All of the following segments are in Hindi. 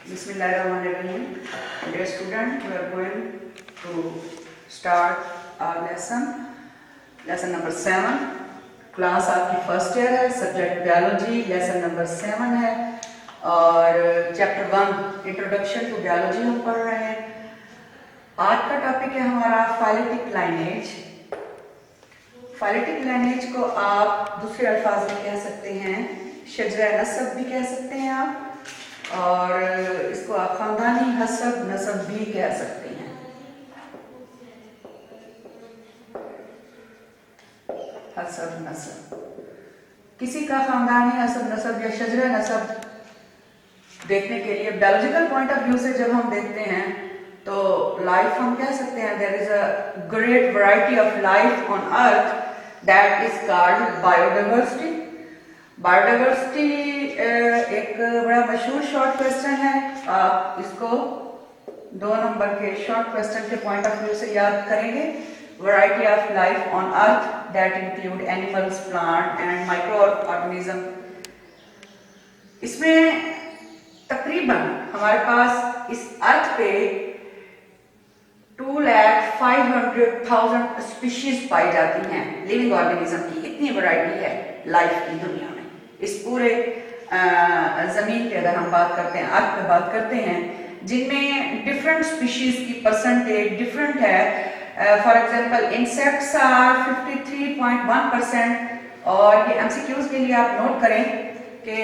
Bismillahirrahmanirrahim. Dear student, we are going to start our lesson number 7. Class आपकी फर्स्ट ईयर है, सब्जेक्ट बायोलॉजी, लेसन नंबर 7 है और चैप्टर 1 इंट्रोडक्शन टू बायोलॉजी हम पढ़ रहे हैं। आज का टॉपिक है हमारा फाइलेटिक लाइनेज। फाइलेटिक लाइनेज को आप दूसरे अल्फाज में कह सकते हैं शजरा नसब भी कह सकते हैं आप, और इसको आप खानदानी हसब नसब भी कह सकते हैं। हसब नसब, किसी का खानदानी हसब नसब या शजरा नसब देखने के लिए बायोलॉजिकल पॉइंट ऑफ व्यू से जब हम देखते हैं तो लाइफ हम कह सकते हैं there is a great variety of life on earth that is called biodiversity. Biodiversity एक बड़ा मशहूर शॉर्ट क्वेश्चन है, आप इसको 2 नंबर के शॉर्ट क्वेश्चन के पॉइंट ऑफ व्यू से याद करेंगे। Variety of life on earth that include animals, plant and micro organism. इसमें तकरीबन हमारे पास इस अर्थ पे 2,500,000 स्पीशीज पाई जाती हैं लिविंग ऑर्गेनिज्म की। इतनी वैरायटी है लाइफ की दुनिया में। इस पूरे जमीन पे अगर हम बात करते हैं, अर्थ पे बात करते हैं, जिनमें डिफरेंट स्पीशीज की परसेंटेज डिफरेंट है। For example insects are 53.1%। और ये एमसीक्यूज के लिए आप नोट करें कि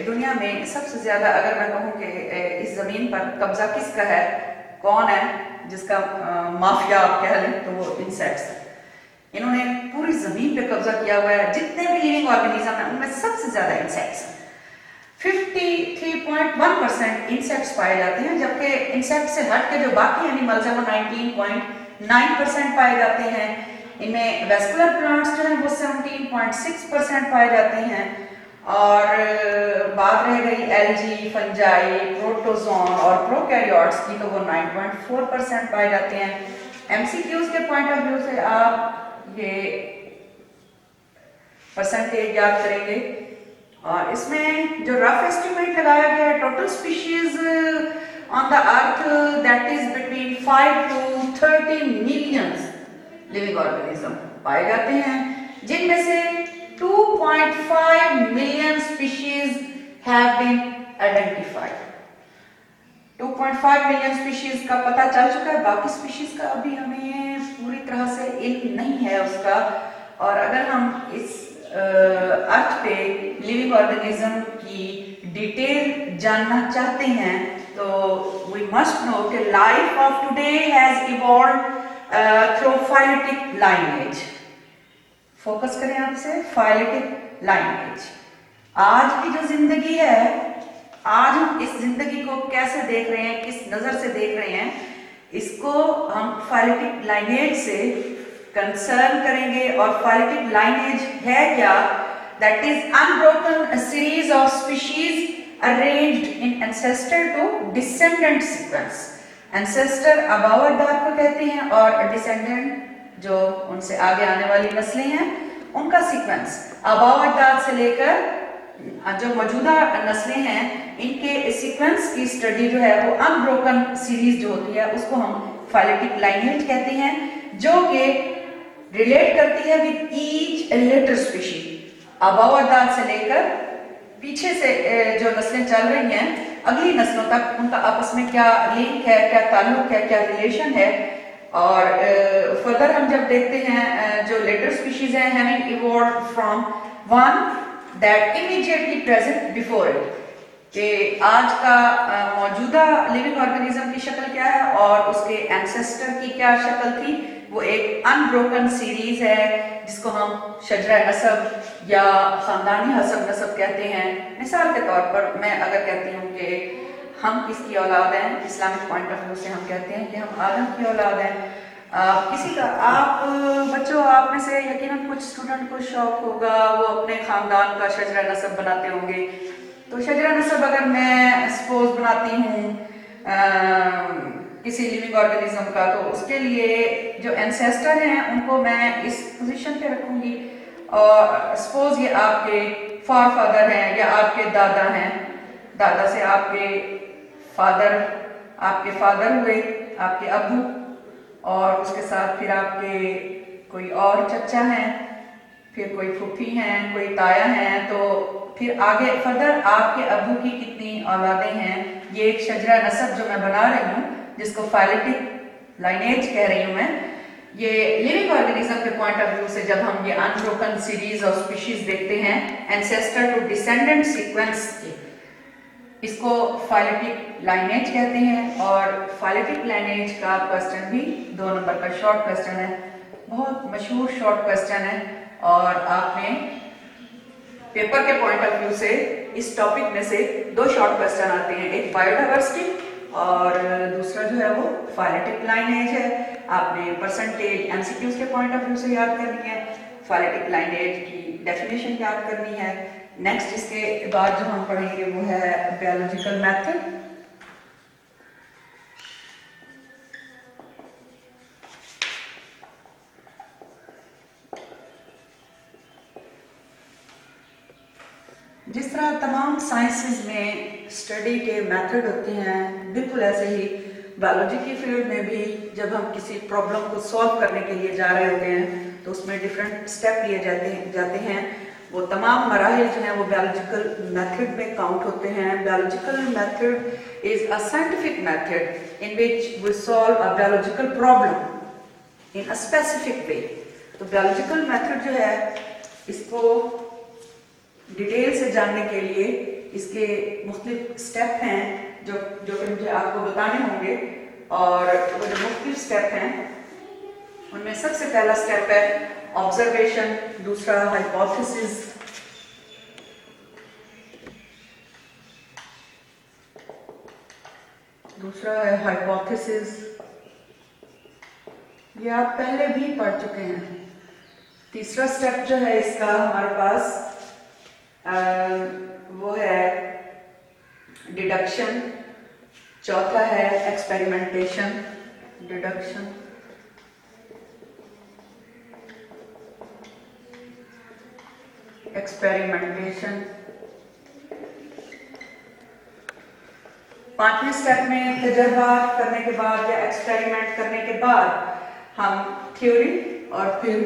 दुनिया में सबसे ज्यादा, अगर मैं कहूँ कि इस जमीन पर कब्जा किसका है, कौन है जिसका माफिया आप कह लें, तो वो इंसेक्ट्स है। इन्होंने पूरी जमीन पे कब्जा किया हुआ है। जितने भी लिविंग ऑर्गेनिज्म हैं उनमें सबसे ज्यादा इंसेक्ट्स हैं। 53.1% इंसेक्ट्स पाए जाते हैं, जबकि इंसेक्ट से हट के जो बाकी एनिमल्स हैं वो 19.9% पाए जाते हैं। इनमें वेस्कुलर प्लांट्स जो हैं वो 17.6% पाए जाते हैं। और बात रह गई एल्गी, फंजाई, प्रोटोजोन और प्रोकैरियोट्स की, तो वो 9.4% पाए जाते हैं। एमसीक्यूज के पॉइंट ऑफ व्यू से आप ये परसेंटेज याद करेंगे। और इसमें जो रफ एस्टिमेट लगाया गया है, total species on the earth that is between 5 to 30 million living organism पाए जाते हैं, जिनमें से 2.5 million species have been identified. 2.5 million species का पता चल चुका है, बाकी स्पीशीज का अभी हमें पूरी तरह से इल्म नहीं है उसका। और अगर हम इस अर्थ पे लिविंग ऑर्गेनिज्म की डिटेल जानना चाहते हैं तो वी मस्ट नो कि life of today has evolved through phyletic lineage. Focus करें आपसे, फाइलेटिक लाइनेज। आज की जो जिंदगी है, आज हम इस जिंदगी को कैसे देख रहे हैं, किस नजर से देख रहे हैं, इसको हम फाइलेटिक लाइनेज से कंसर्न करेंगे। और फाइलेटिक लाइनेज है क्या? That is unbroken series of species arranged in ancestor to descendant sequence. Ancestor above अरदाद को कहते हैं और डिसेंडेंट जो उनसे आगे आने वाली नस्लें हैं उनका सीक्वेंस। अबव अरदाद से लेकर जो मौजूदा नस्लें हैं, इनके सीक्वेंस की स्टडी जो है वो अनब्रोकन सीरीज जो होती है उसको हम फाइलेटिक लाइनेज कहते हैं, जो कि रिलेट करती है with each later species. Above अरदाद से लेकर पीछे से जो नस्लें चल रही हैं अगली नस्लों तक, उनका आपस में क्या लिंक है, क्या ताल्लुक है, क्या रिलेशन है। और फर्दर हम जब देखते हैं जो लेटर स्पीशीज हैं, having evolved from one that immediately present before it, कि आज का मौजूदा लिविंग ऑर्गेनिज्म की शक्ल क्या है और उसके एंसेस्टर की क्या शक्ल थी, वो एक अनब्रोकन सीरीज है जिसको हम शजरा नसब या खानदानी हसब नसब कहते हैं। मिसाल के तौर पर मैं अगर कहती हूँ कि हम किसकी औलाद हैं, इस्लामिक पॉइंट ऑफ व्यू से हम कहते हैं कि हम आदम की औलाद हैं। किसी का, आप बच्चों, आप में से यकीनन कुछ स्टूडेंट को शौक होगा, वो अपने खानदान का शजरा नसब बनाते होंगे। तो शजरा नसब अगर मैं सपोज बनाती हूँ किसी लिविंग ऑर्गेनिज्म का, तो उसके लिए जो एंसेस्टर हैं उनको मैं इस पोजीशन पे रखूंगी। और सपोज ये आपके फॉर फादर हैं या आपके दादा हैं, दादा से आपके फादर, आपके फादर हुए, आपके अब्बू, और उसके साथ फिर आपके कोई और चचा हैं, फिर कोई फूफी हैं, कोई ताया हैं, तो फिर आगे फर्दर आपके अब्बू की कितनी औलादें हैं, ये एक शजरा नसब जो मैं बना रही हूँ, जिसको फाइलेटिक लाइनेज कह रही हूँ मैं। ये लिविंग ऑर्गेनिज्म के पॉइंट ऑफ व्यू से जब हम ये अनब्रोकन सीरीज ऑफ स्पीशीज देखते हैं, एंसेस्टर टू डिसेंडेंट सीक्वेंस, इसको फाइलेटिक लाइनेज कहते हैं। और फाइलेटिक लाइनेज का क्वेश्चन भी 2 नंबर का शॉर्ट क्वेश्चन है, बहुत मशहूर शॉर्ट क्वेश्चन है, और आपने पेपर के पॉइंट ऑफ व्यू से इस टॉपिक में से 2 शॉर्ट क्वेश्चन आते हैं, एक बायोडाइवर्सिटी और दूसरा जो है वो फाइलेटिक लाइनेज है। आपने परसेंटेज एमसीक्यूज के पॉइंट ऑफ व्यू से याद करनी है, फाइलेटिक लाइनेज की डेफिनेशन याद करनी है। नेक्स्ट इसके बाद जो हम पढ़ेंगे वो है बायोलॉजिकल मेथड। जिस तरह तमाम साइंसेस में स्टडी के मेथड होते हैं, बिल्कुल ऐसे ही बायोलॉजी की फील्ड में भी जब हम किसी प्रॉब्लम को सॉल्व करने के लिए जा रहे होते हैं तो उसमें डिफरेंट स्टेप लिए जाते हैं। वो तमाम मराहिल जो हैं वो बायोलॉजिकल मेथड में काउंट होते हैं। Biological method is a scientific method in which we solve a biological problem in a specific way. तो बायोलॉजिकल मेथड जो है, इसको डिटेल से जानने के लिए इसके मुख्तलिफ स्टेप हैं जो मुझे आपको बताने होंगे, और वो जो मुख्तलिफ स्टेप हैं उनमें सबसे पहला स्टेप है ऑब्जर्वेशन, दूसरा हाइपोथेसिस, ये आप पहले भी पढ़ चुके हैं। तीसरा स्टेप जो है इसका हमारे पास वो है डिडक्शन, चौथा है एक्सपेरिमेंटेशन, डिडक्शन, एक्सपेरिमेंटेशन। 5वें स्टेप में तजर्बा करने के बाद या एक्सपेरिमेंट करने के बाद हम थ्योरी, और फिर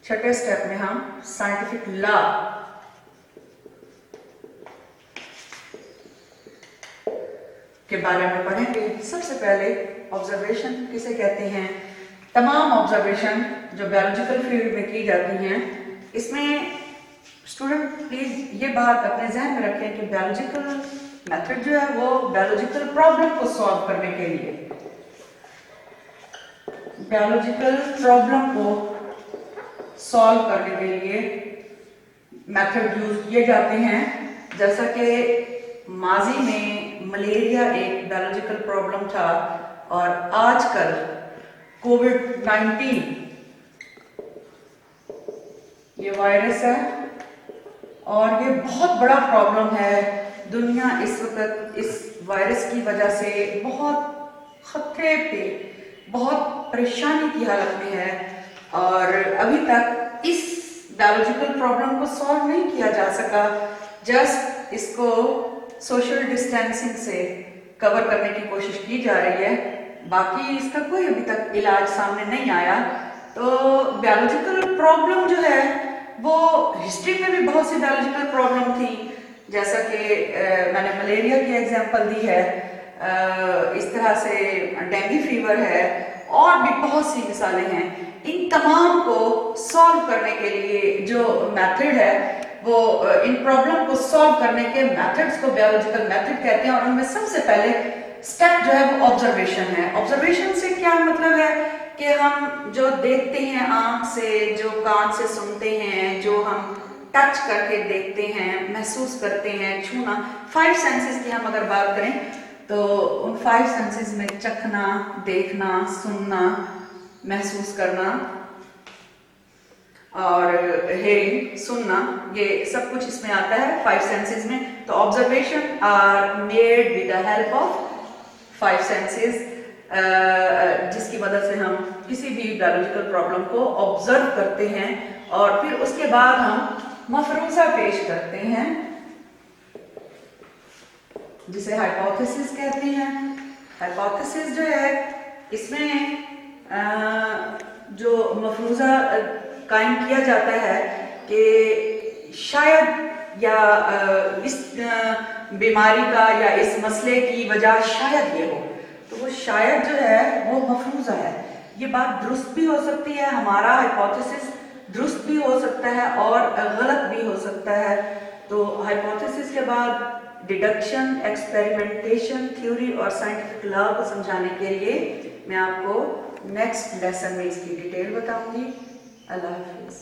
छठे स्टेप में हम साइंटिफिक लॉ के बारे में पढ़ेंगे। सबसे पहले ऑब्जर्वेशन किसे कहते हैं? तमाम ऑब्जर्वेशन जो बायोलॉजिकल फील्ड में की जाती हैं, इसमें स्टूडेंट प्लीज ये बात अपने जहन में रखें कि बायोलॉजिकल मेथड जो है वो बायोलॉजिकल प्रॉब्लम को सॉल्व करने के लिए, बायोलॉजिकल प्रॉब्लम को सॉल्व करने के लिए मेथड यूज किए जाते हैं। जैसा कि माजी में मलेरिया एक बायोलॉजिकल प्रॉब्लम था, और आजकल कोविड-19 ये वायरस है, और ये बहुत बड़ा प्रॉब्लम है। दुनिया इस वक्त इस वायरस की वजह से बहुत खतरे पे, बहुत परेशानी की हालत में है, और अभी तक इस बायोलॉजिकल प्रॉब्लम को सॉल्व नहीं किया जा सका। जस्ट इसको सोशल डिस्टेंसिंग से कवर करने की कोशिश की जा रही है, बाकी इसका कोई अभी तक इलाज सामने नहीं आया। तो बायोलॉजिकल प्रॉब्लम जो है वो हिस्ट्री में भी बहुत सी बायोलॉजिकल प्रॉब्लम थी, जैसा कि मैंने मलेरिया की एग्जांपल दी है, इस तरह से डेंगू फीवर है, और भी बहुत सी मिसालें हैं। इन तमाम को सॉल्व करने के लिए जो मेथड है वो, इन प्रॉब्लम को सॉल्व करने के मेथड्स को बायोलॉजिकल मेथड कहते हैं, और उनमें सबसे पहले स्टेप जो है वो ऑब्जर्वेशन है। ऑब्जर्वेशन से क्या मतलब है कि हम जो देखते हैं आंख से, जो कान से सुनते हैं, जो हम टच करके देखते हैं, महसूस करते हैं, छूना, 5 सेंसेस की हम अगर बात करें तो उन 5 सेंसेस में चखना, देखना, सुनना, महसूस करना और हेयरिंग, सुनना, ये सब कुछ इसमें आता है 5 सेंसेस में। तो observation are made with the help of 5 senses, जिसकी वजह से हम किसी भी बायोलॉजिकल प्रॉब्लम को ऑब्जर्व करते हैं, और फिर उसके बाद हम मफरूजा पेश करते हैं जिसे हाइपोथेसिस कहते हैं। हाइपोथेसिस जो है इसमें जो मफरूजा कायम किया जाता है कि शायद या इस बीमारी का या इस मसले की वजह शायद ये हो, तो वो शायद जो है वो मफरूजा है। ये बात दुरुस्त भी हो सकती है, हमारा हाइपोथेसिस दुरुस्त भी हो सकता है और गलत भी हो सकता है। तो हाइपोथेसिस के बाद डिडक्शन, एक्सपेरिमेंटेशन, थ्योरी और साइंटिफिक लॉ को समझाने के लिए मैं आपको नेक्स्ट लेसन में इसकी डिटेल बताऊंगी। अल्लाह हाफिज।